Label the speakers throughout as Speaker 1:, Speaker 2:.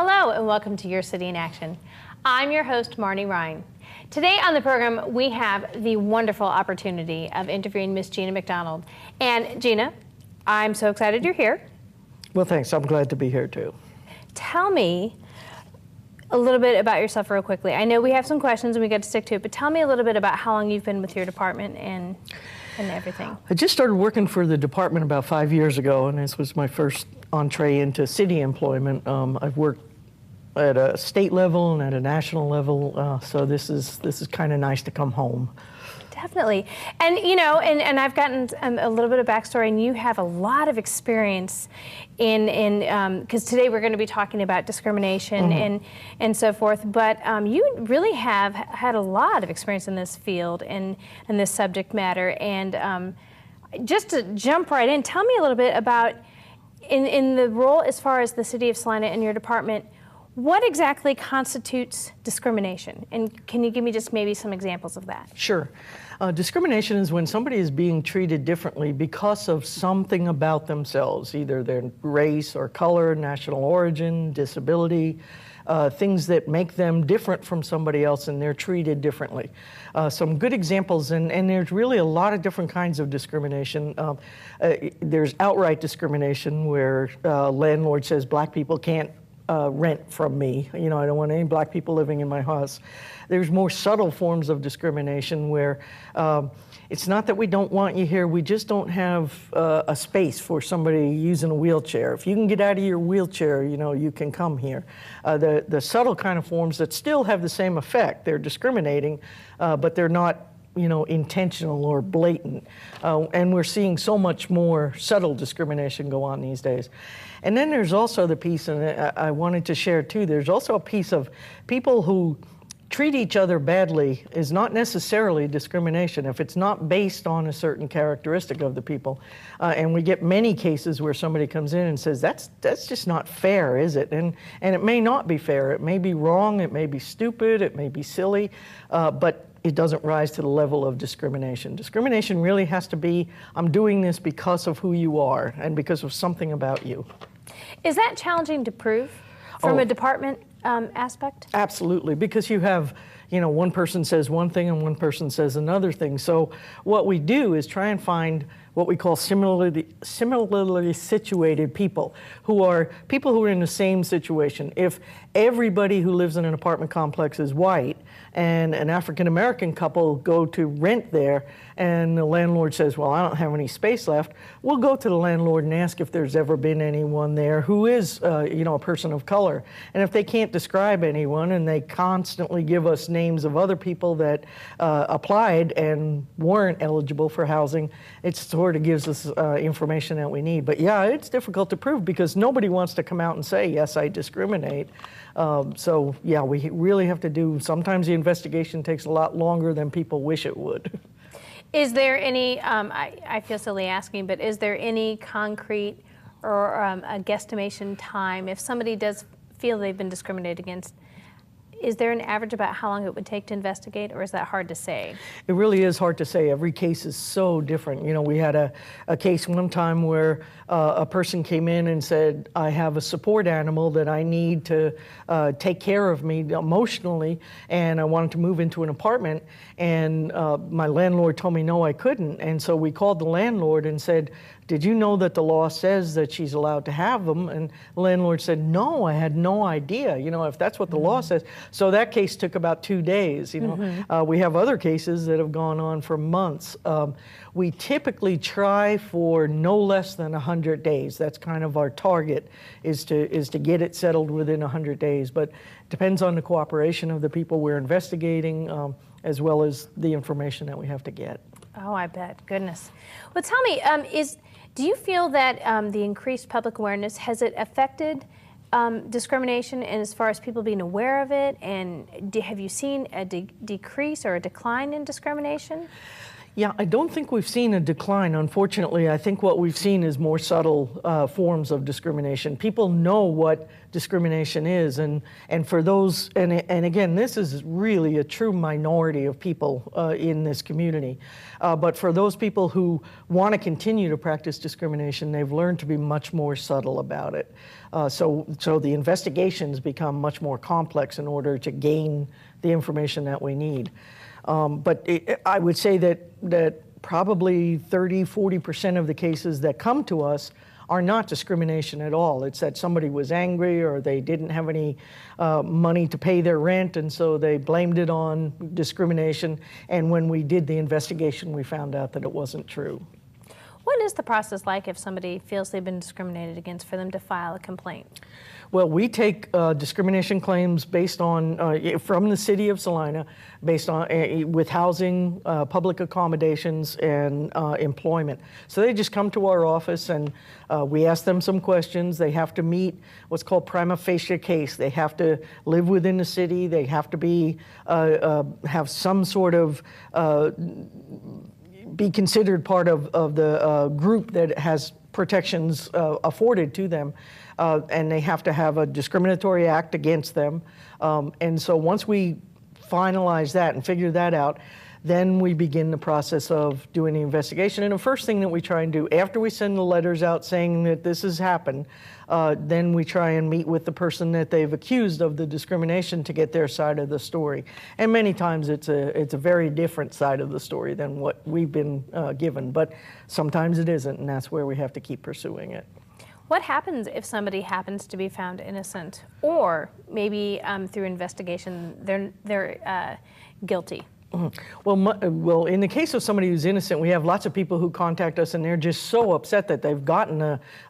Speaker 1: Hello and welcome to Your City in Action. I'm your host, Marnie Ryan. Today on the program, we have the wonderful opportunity of interviewing Miss Gina McDonald. And Gina, I'm so excited you're here.
Speaker 2: Well, thanks. I'm glad to be here too.
Speaker 1: Tell me a little bit about yourself real quickly. I know we have some questions and we got to stick to it, but tell me a little bit about how long you've been with your department and everything.
Speaker 2: I just started working for the department about 5 years ago, and this was my first entree into city employment. I've worked at a state level and at a national level, so this is kind of nice to come home.
Speaker 1: Definitely. And you know, and I've gotten a little bit of backstory, and you have a lot of experience in because today we're going to be talking about discrimination and so forth, but you really have had a lot of experience in this field and in this subject matter. And just to jump right in, tell me a little bit about in the role as far as the City of Salina and your department. What exactly constitutes discrimination? And can you give me just maybe some examples of that?
Speaker 2: Sure. Discrimination is when somebody is being treated differently because of something about themselves, either their race or color, national origin, disability, things that make them different from somebody else and they're treated differently. Some good examples, and there's really a lot of different kinds of discrimination. There's outright discrimination where a landlord says black people can't rent from me. You know, I don't want any black people living in my house. There's more subtle forms of discrimination where it's not that we don't want you here, we just don't have a space for somebody using a wheelchair. If you can get out of your wheelchair, you know, you can come here. The subtle kind of forms that still have the same effect. They're discriminating, but they're not, you know, intentional or blatant. And we're seeing so much more subtle discrimination go on these days. And then there's also the piece, and I wanted to share too, there's also a piece of people who treat each other badly is not necessarily discrimination if it's not based on a certain characteristic of the people. And we get many cases where somebody comes in and says, that's just not fair, is it? And it may not be fair. It may be wrong, it may be stupid, it may be silly, but it doesn't rise to the level of discrimination. Discrimination really has to be, I'm doing this because of who you are and because of something about you.
Speaker 1: Is that challenging to prove from a department aspect?
Speaker 2: Absolutely, because you have, you know, one person says one thing and one person says another thing. So what we do is try and find what we call similarly situated people who are in the same situation. If everybody who lives in an apartment complex is white and an African-American couple go to rent there and the landlord says, well, I don't have any space left, we'll go to the landlord and ask if there's ever been anyone there who is, you know, a person of color. And if they can't describe anyone and they constantly give us names of other people that applied and weren't eligible for housing, it sort of gives us information that we need. But yeah, it's difficult to prove because nobody wants to come out and say, yes, I discriminate. So yeah, we really have to do, sometimes the investigation takes a lot longer than people wish it would.
Speaker 1: Is there any, I feel silly asking, but is there any concrete or a guesstimation time if somebody does feel they've been discriminated against? Is there an average about how long it would take to investigate, or is that hard to say?
Speaker 2: It really is hard to say. Every case is so different. You know, we had a case one time where a person came in and said, I have a support animal that I need to take care of me emotionally, and I wanted to move into an apartment, and my landlord told me no, I couldn't. And so we called the landlord and said, did you know that the law says that she's allowed to have them? And the landlord said, no, I had no idea, you know, if that's what the law says. So that case took about 2 days, you know. We have other cases that have gone on for months. We typically try for no less than 100 days. That's kind of our target, is to get it settled within 100 days. But it depends on the cooperation of the people we're investigating, as well as the information that we have to get.
Speaker 1: Oh, I bet. Goodness. Well, tell me, do you feel that the increased public awareness, has it affected discrimination and as far as people being aware of it? And have you seen a decrease or a decline in discrimination?
Speaker 2: Yeah, I don't think we've seen a decline. Unfortunately, I think what we've seen is more subtle forms of discrimination. People know what discrimination is, and for those, and again, this is really a true minority of people in this community. But for those people who want to continue to practice discrimination, they've learned to be much more subtle about it. So the investigations become much more complex in order to gain the information that we need. But I would say that probably 30–40% of the cases that come to us are not discrimination at all. It's that somebody was angry or they didn't have any money to pay their rent, and so they blamed it on discrimination. And when we did the investigation, we found out that it wasn't true.
Speaker 1: What is the process like if somebody feels they've been discriminated against for them to file a complaint?
Speaker 2: Well, we take discrimination claims based on from the city of Salina, based on with housing, public accommodations, and employment. So they just come to our office and we ask them some questions. They have to meet what's called prima facie case. They have to live within the city. They have to be have some sort of be considered part of the group that has protections afforded to them, and they have to have a discriminatory act against them. And so once we finalize that and figure that out, then we begin the process of doing the investigation. And the first thing that we try and do after we send the letters out saying that this has happened, then we try and meet with the person that they've accused of the discrimination to get their side of the story. And many times it's a very different side of the story than what we've been given, but sometimes it isn't, and that's where we have to keep pursuing it.
Speaker 1: What happens if somebody happens to be found innocent, or maybe through investigation they're guilty?
Speaker 2: Mm-hmm. Well, in the case of somebody who's innocent, we have lots of people who contact us and they're just so upset that they've gotten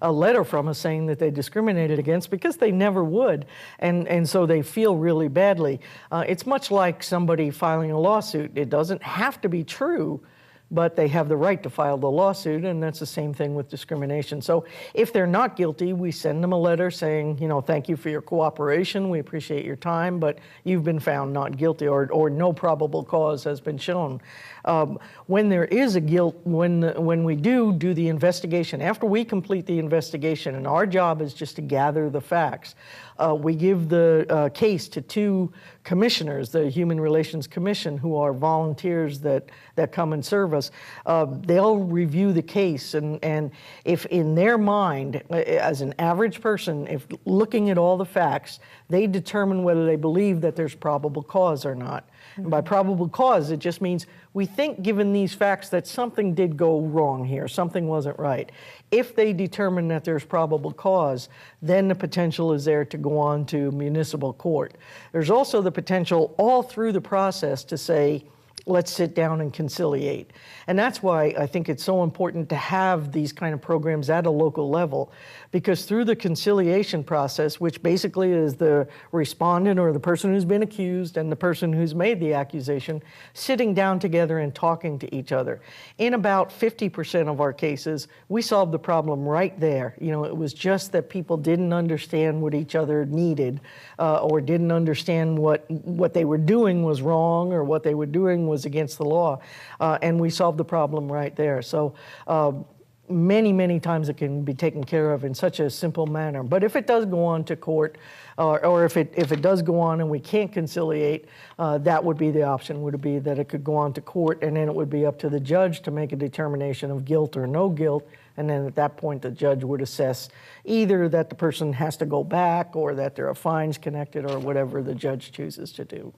Speaker 2: a letter from us saying that they discriminated against, because they never would, and so they feel really badly. It's much like somebody filing a lawsuit. It doesn't have to be true, but they have the right to file the lawsuit, and that's the same thing with discrimination. So if they're not guilty, we send them a letter saying, thank you for your cooperation, we appreciate your time, but you've been found not guilty, or no probable cause has been shown. When there is a guilt, when we do the investigation, after we complete the investigation, and our job is just to gather the facts, we give the case to two commissioners, the Human Relations Commission, who are volunteers that come and serve us. They'll review the case, and if in their mind, as an average person, if looking at all the facts, they determine whether they believe that there's probable cause or not. Mm-hmm. And by probable cause, it just means we think, given these facts, that something did go wrong here, something wasn't right. If they determine that there's probable cause, then the potential is there to go on to municipal court. There's also the potential all through the process to say, let's sit down and conciliate. And that's why I think it's so important to have these kind of programs at a local level, because through the conciliation process, which basically is the respondent or the person who's been accused and the person who's made the accusation, sitting down together and talking to each other. In about 50% of our cases, we solved the problem right there. It was just that people didn't understand what each other needed, or didn't understand what they were doing was wrong, or what they were doing was against the law, and we solved the problem right there. So many times it can be taken care of in such a simple manner. But if it does go on to court, or if it does go on and we can't conciliate, that would be the option, would be that it could go on to court, and then it would be up to the judge to make a determination of guilt or no guilt. And then at that point, the judge would assess either that the person has to go back, or that there are fines connected, or whatever the judge chooses to do.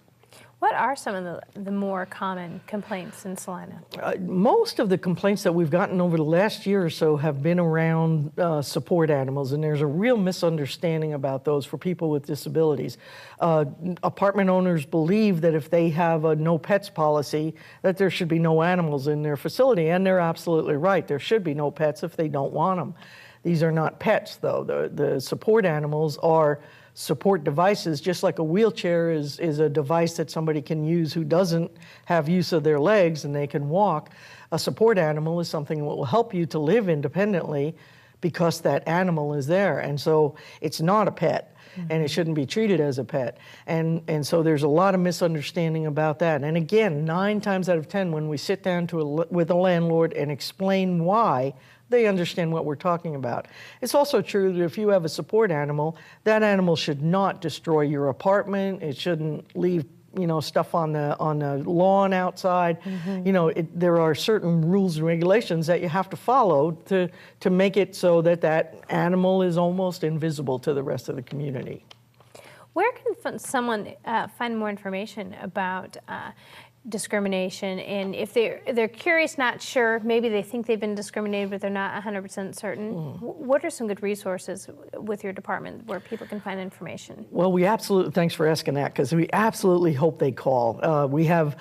Speaker 1: What are some of the more common complaints in Salina?
Speaker 2: Most of the complaints that we've gotten over the last year or so have been around support animals, and there's a real misunderstanding about those for people with disabilities. Apartment owners believe that if they have a no pets policy, that there should be no animals in their facility, and they're absolutely right. There should be no pets if they don't want them. These are not pets, though. The support animals are support devices, just like a wheelchair is a device that somebody can use who doesn't have use of their legs and they can walk. A support animal is something that will help you to live independently, because that animal is there. And so it's not a pet. And it shouldn't be treated as a pet. And so there's a lot of misunderstanding about that. And again, 9 times out of 10, when we sit down with a landlord and explain why, they understand what we're talking about. It's also true that if you have a support animal, that animal should not destroy your apartment. It shouldn't leave stuff on the lawn outside. There are certain rules and regulations that you have to follow to make it so that animal is almost invisible to the rest of the community.
Speaker 1: Where can someone find more information about discrimination, and if they're curious, not sure, maybe they think they've been discriminated but they're not 100% certain, what are some good resources with your department where people can find information?
Speaker 2: Well, thanks for asking that, because we absolutely hope they call. We have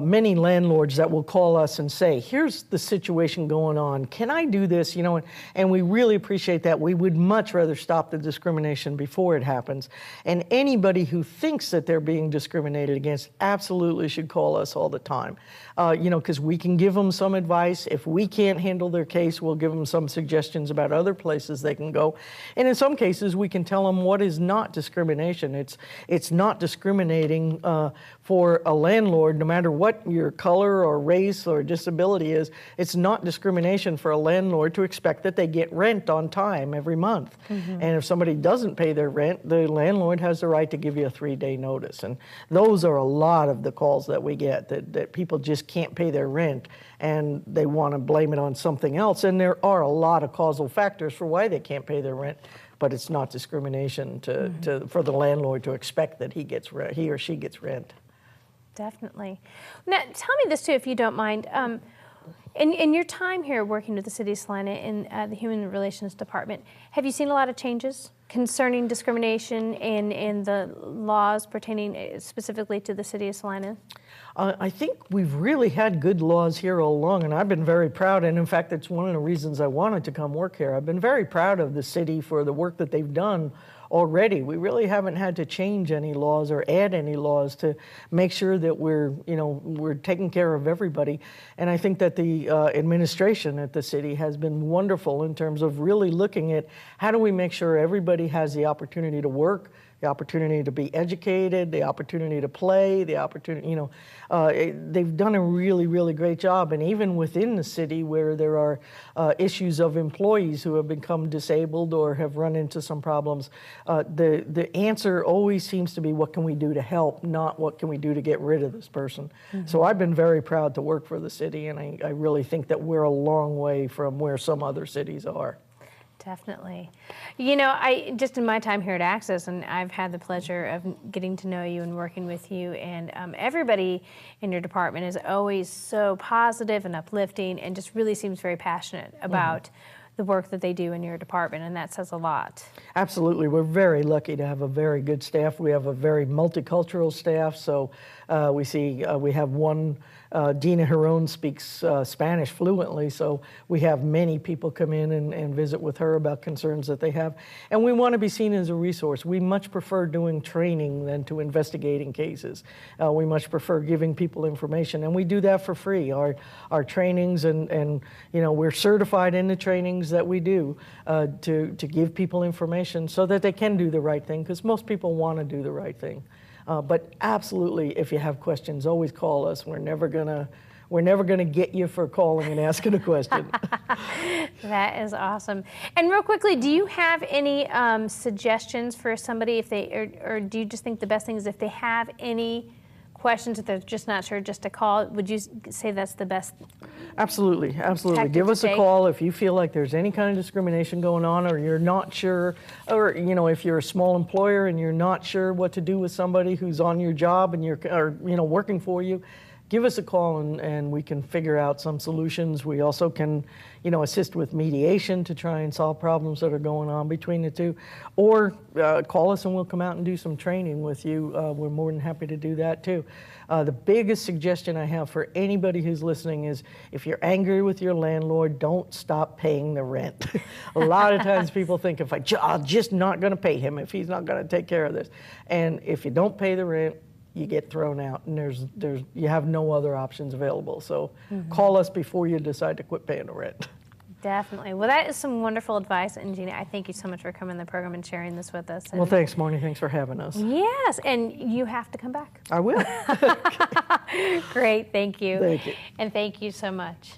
Speaker 2: many landlords that will call us and say, here's the situation going on, can I do this? And we really appreciate that. We would much rather stop the discrimination before it happens. And anybody who thinks that they're being discriminated against absolutely should call us all the time, because we can give them some advice. If we can't handle their case, we'll give them some suggestions about other places they can go. And in some cases, we can tell them what is not discrimination. It's not discriminating for a landlord, no matter what your color or race or disability is. It's not discrimination for a landlord to expect that they get rent on time every month. And if somebody doesn't pay their rent, the landlord has the right to give you a 3-day notice. And those are a lot of the calls that we get, that people just can't pay their rent and they want to blame it on something else. And there are a lot of causal factors for why they can't pay their rent, but it's not discrimination for the landlord to expect that he or she gets rent.
Speaker 1: Definitely. Now, tell me this too, if you don't mind. In your time here working with the City of Salina in the Human Relations Department, have you seen a lot of changes concerning discrimination in the laws pertaining specifically to the City of Salina?
Speaker 2: I think we've really had good laws here all along, and I've been very proud, and in fact, it's one of the reasons I wanted to come work here. I've been very proud of the city for the work that they've done already. We really haven't had to change any laws or add any laws to make sure that we're taking care of everybody. And I think that the administration at the city has been wonderful in terms of really looking at how do we make sure everybody has the opportunity to work, the opportunity to be educated, the opportunity to play, the opportunity, they've done a really, really great job. And even within the city where there are issues of employees who have become disabled or have run into some problems, the answer always seems to be, what can we do to help, not what can we do to get rid of this person. So I've been very proud to work for the city, and I really think that we're a long way from where some other cities are.
Speaker 1: Definitely. I just in my time here at Access, and I've had the pleasure of getting to know you and working with you, and everybody in your department is always so positive and uplifting and just really seems very passionate about the work that they do in your department, and that says a lot. Absolutely.
Speaker 2: We're very lucky to have a very good staff. We have a very multicultural staff, so we have one, Gina McDonald speaks Spanish fluently, so we have many people come in and visit with her about concerns that they have. And we want to be seen as a resource. We much prefer doing training than to investigating cases. We much prefer giving people information, and we do that for free. Our trainings, and we're certified in the trainings that we do to give people information so that they can do the right thing, because most people want to do the right thing. But absolutely, if you have questions, always call us. We're never gonna get you for calling and asking a question.
Speaker 1: That is awesome. And real quickly, do you have any suggestions for somebody if they, or do you just think the best thing is if they have any questions, if they're just not sure, just to call? Would you say that's the best?
Speaker 2: Absolutely, absolutely. Give us a call if you feel like there's any kind of discrimination going on, or you're not sure, or if you're a small employer and you're not sure what to do with somebody who's on your job and working for you. Give us a call and we can figure out some solutions. We also can, assist with mediation to try and solve problems that are going on between the two. Or call us and we'll come out and do some training with you. We're more than happy to do that too. The biggest suggestion I have for anybody who's listening is, if you're angry with your landlord, don't stop paying the rent. A lot of times people think, I'm just not going to pay him if he's not going to take care of this. And if you don't pay the rent, you get thrown out, and you have no other options available. So call us before you decide to quit paying the rent.
Speaker 1: Definitely. Well, that is some wonderful advice. And Gina, I thank you so much for coming to the program and sharing this with us. And
Speaker 2: well, thanks, Marnie. Thanks for having us.
Speaker 1: yes, and you have to come back.
Speaker 2: I will.
Speaker 1: Great, thank you.
Speaker 2: Thank you.
Speaker 1: And thank you so much.